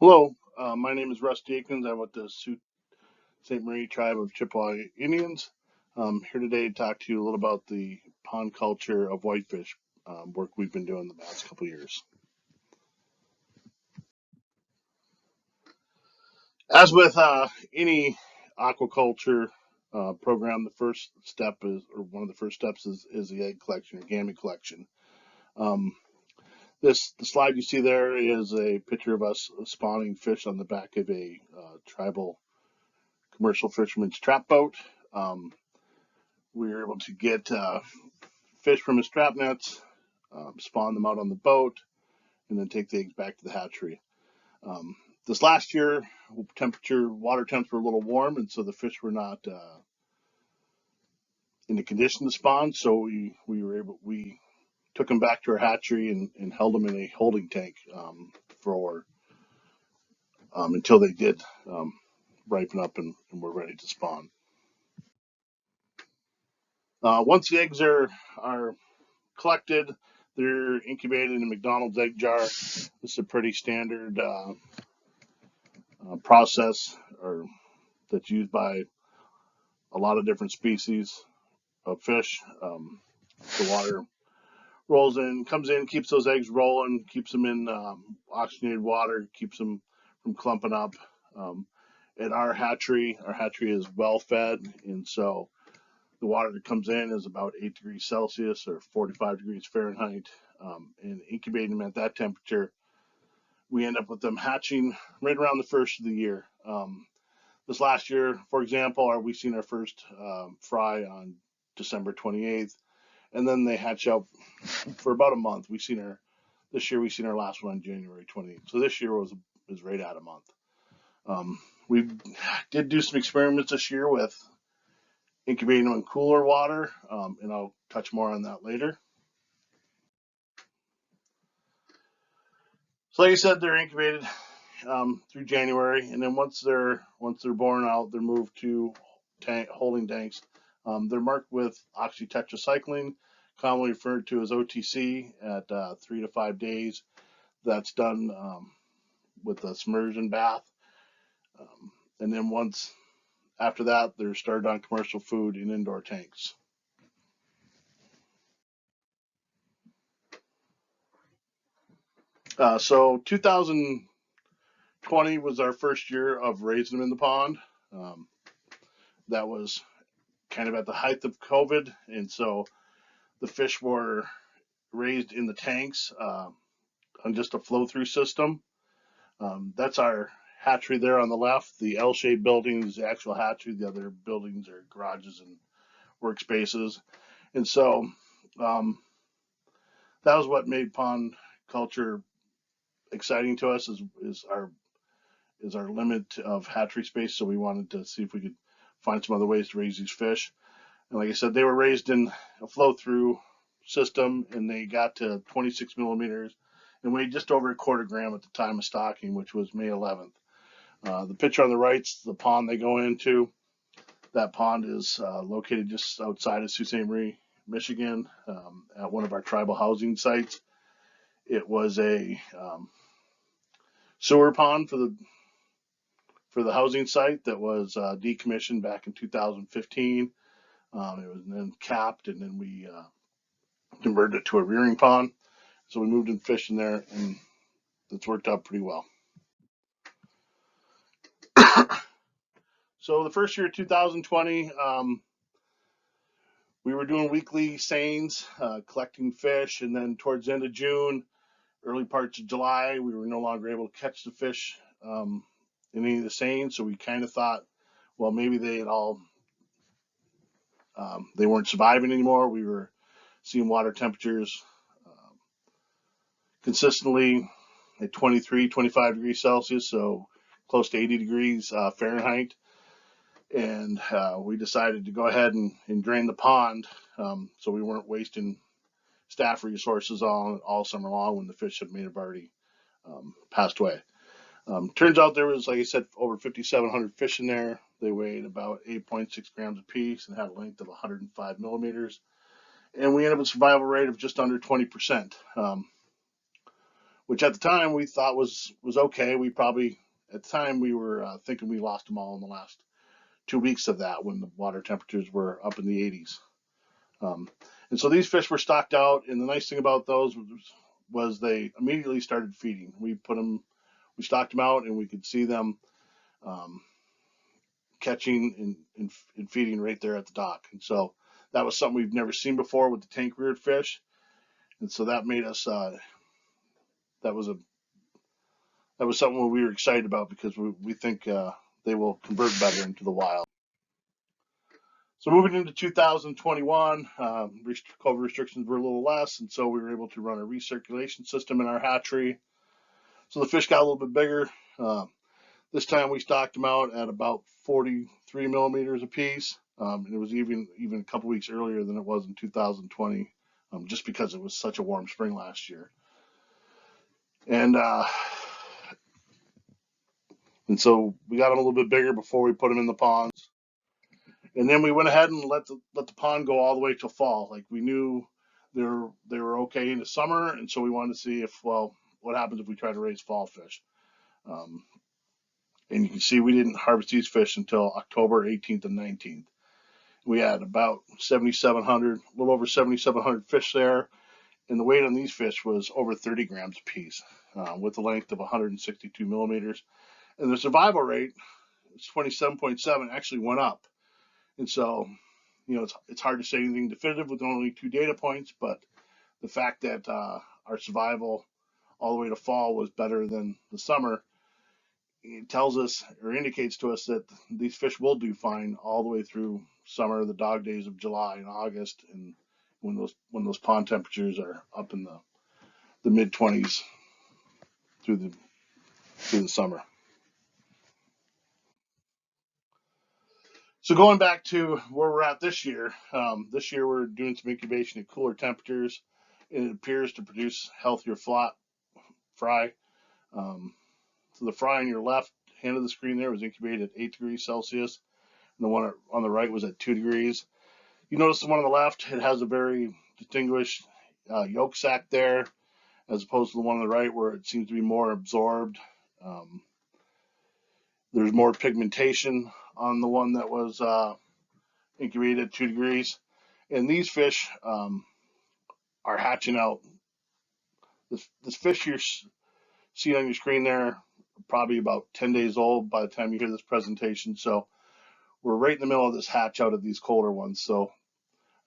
Hello, my name is Rusty Akins. I'm with the St. Marie tribe of Chippewa Indians. I'm here today to talk to you a little about the pond culture of whitefish work we've been doing the past couple of years. As with any aquaculture program, the first step is, or one of the first steps is the egg collection or gamete collection. Um, the slide you see there is a picture of us spawning fish on the back of a tribal commercial fisherman's trap boat. Um, we were able to get fish from his trap nets, spawn them out on the boat, and then take the eggs back to the hatchery. Um, this last year, water temps were a little warm, and so the fish were not in the condition to spawn. So we took them back to our hatchery and held them in a holding tank for until they did ripen up and were ready to spawn. Once the eggs are collected, they're incubated in a McDonald's egg jar. This is a pretty standard process that's used by a lot of different species of fish. The water comes in, keeps those eggs rolling, keeps them in oxygenated water, keeps them from clumping up. Um, at our hatchery is well fed, and so the water that comes in is about 8 degrees Celsius or 45 degrees Fahrenheit. And incubating them at that temperature, we end up with them hatching right around the first of the year. This last year, for example, we seen our first fry on December 28th, and then they hatch out for about a month. This year we seen our last one on January 28th. So this year was right at a month. We did do some experiments this year with incubating them in cooler water, and I'll touch more on that later. So like I said, they're incubated through January, and then once they're born out, they're moved to holding tanks. They're marked with oxytetracycline, commonly referred to as OTC, at 3 to 5 days. That's done with a submersion bath, and then once after that, they're started on commercial food in indoor tanks. So 2020 was our first year of raising them in the pond. Um, that was kind of at the height of COVID, and so the fish were raised in the tanks on just a flow through system. That's our hatchery there on the left. The L shaped building is the actual hatchery. The other buildings are garages and workspaces. And so um, that was what made pond culture exciting to us is our limit of hatchery space. So we wanted to see if we could find some other ways to raise these fish. And like I said, they were raised in a flow through system, and they got to 26 millimeters and weighed just over a quarter gram at the time of stocking, which was May 11th. The picture on the right is the pond they go into. That pond is located just outside of Sault Ste. Marie, Michigan, at one of our tribal housing sites. It was a sewer pond for the housing site that was decommissioned back in 2015. It was then capped, and then we converted it to a rearing pond. So we moved in fish in there, and it's worked out pretty well. So the first year, 2020, we were doing weekly seines, collecting fish, and then towards the end of June, early parts of July, we were no longer able to catch the fish in any of the seines. So we kind of thought, well, maybe they weren't surviving anymore. We were seeing water temperatures consistently at 23, 25 degrees Celsius, so close to 80 degrees Fahrenheit. And we decided to go ahead and drain the pond so we weren't wasting staff resources all summer long when the fish may have already passed away. Turns out there was, like I said, over 5,700 fish in there. They weighed about 8.6 grams apiece and had a length of 105 millimeters. And we ended up with a survival rate of just under 20%, which at the time we thought was okay. We probably at the time we were thinking we lost them all in the last 2 weeks of that when the water temperatures were up in the 80s. Um, and so these fish were stocked out, and the nice thing about those was they immediately started feeding. We stocked them out, and we could see them um, catching and feeding right there at the dock. And so that was something we've never seen before with the tank reared fish. And so that made us that was something we were excited about because we think they will convert better into the wild. So moving into 2021, COVID restrictions were a little less, and so we were able to run a recirculation system in our hatchery. So the fish got a little bit bigger. This time we stocked them out at about 43 millimeters apiece. And it was even a couple weeks earlier than it was in 2020, just because it was such a warm spring last year. And so we got them a little bit bigger before we put them in the ponds. And then we went ahead and let the pond go all the way till fall. Like we knew they were okay in the summer, and so we wanted to see what happens if we try to raise fall fish. And you can see we didn't harvest these fish until October 18th and 19th. We had about 7,700, a little over 7,700 fish there, and the weight on these fish was over 30 grams a piece, with a length of 162 millimeters. And the survival rate, 27.7, actually went up. And so, it's hard to say anything definitive with only 2 data points, but the fact that our survival all the way to fall was better than the summer, it tells us or indicates to us that these fish will do fine all the way through summer, the dog days of July and August, and when those pond temperatures are up in the mid 20s through the summer. So going back to where we're at this year we're doing some incubation at cooler temperatures, and it appears to produce healthier fry. So the fry on your left hand of the screen there was incubated at 8 degrees Celsius, and the one on the right was at 2 degrees. You notice the one on the left, it has a very distinguished yolk sac there, as opposed to the one on the right where it seems to be more absorbed. There's more pigmentation on the one that was incubated at 2 degrees. And these fish are hatching out. This fish you're seeing on your screen there, probably about 10 days old by the time you hear this presentation. So we're right in the middle of this hatch out of these colder ones. So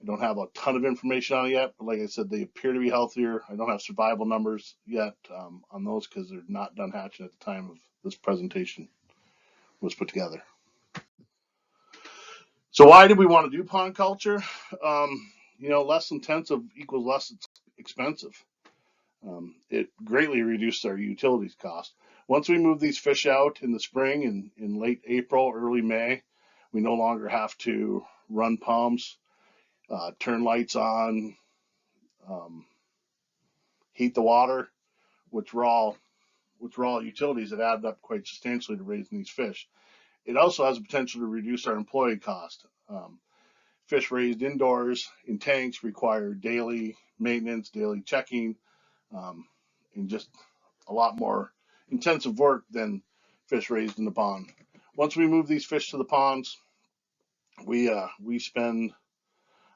I don't have a ton of information on it yet, but like I said, they appear to be healthier. I don't have survival numbers yet on those because they're not done hatching at the time of this presentation was put together. So why did we want to do pond culture? Less intensive equals less expensive. It greatly reduced our utilities cost. Once we move these fish out in the spring and in late April, early May, we no longer have to run pumps, turn lights on, heat the water, which were all utilities that added up quite substantially to raising these fish. It also has the potential to reduce our employee cost. Fish raised indoors in tanks require daily maintenance, daily checking, and just a lot more intensive work than fish raised in the pond. Once we move these fish to the ponds, we spend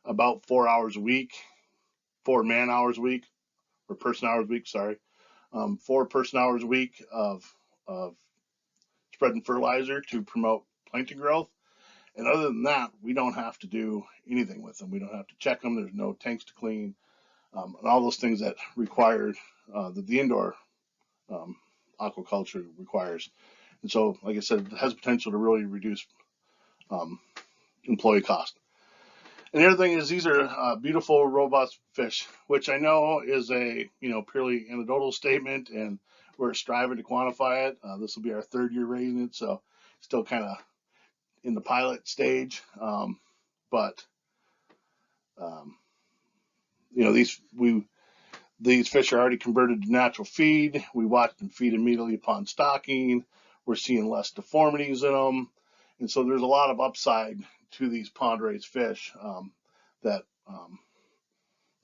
about 4 hours a week, 4 man hours a week, or person hours a week, sorry, 4 person hours a week of spreading fertilizer to promote plankton growth. And other than that, we don't have to do anything with them. We don't have to check them. There's no tanks to clean, and all those things that required that the indoor aquaculture requires. And so, like I said, it has potential to really reduce employee cost. And the other thing is these are beautiful, robust fish, which I know is a purely anecdotal statement, and we're striving to quantify it. This will be our 3rd year raising it, so still kind of in the pilot stage. But these fish are already converted to natural feed. We watch them feed immediately upon stocking. We're seeing less deformities in them, and so there's a lot of upside to these pond raised fish that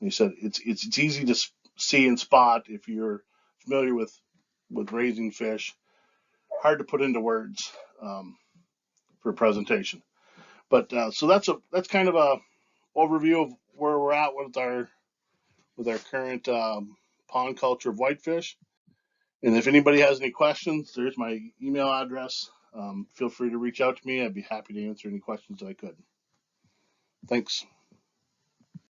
you said it's easy to see and spot if you're familiar with raising fish, hard to put into words for a presentation. But so that's kind of a overview of where we're at with our current pond culture of whitefish. And if anybody has any questions, there's my email address. Feel free to reach out to me. I'd be happy to answer any questions that I could. Thanks.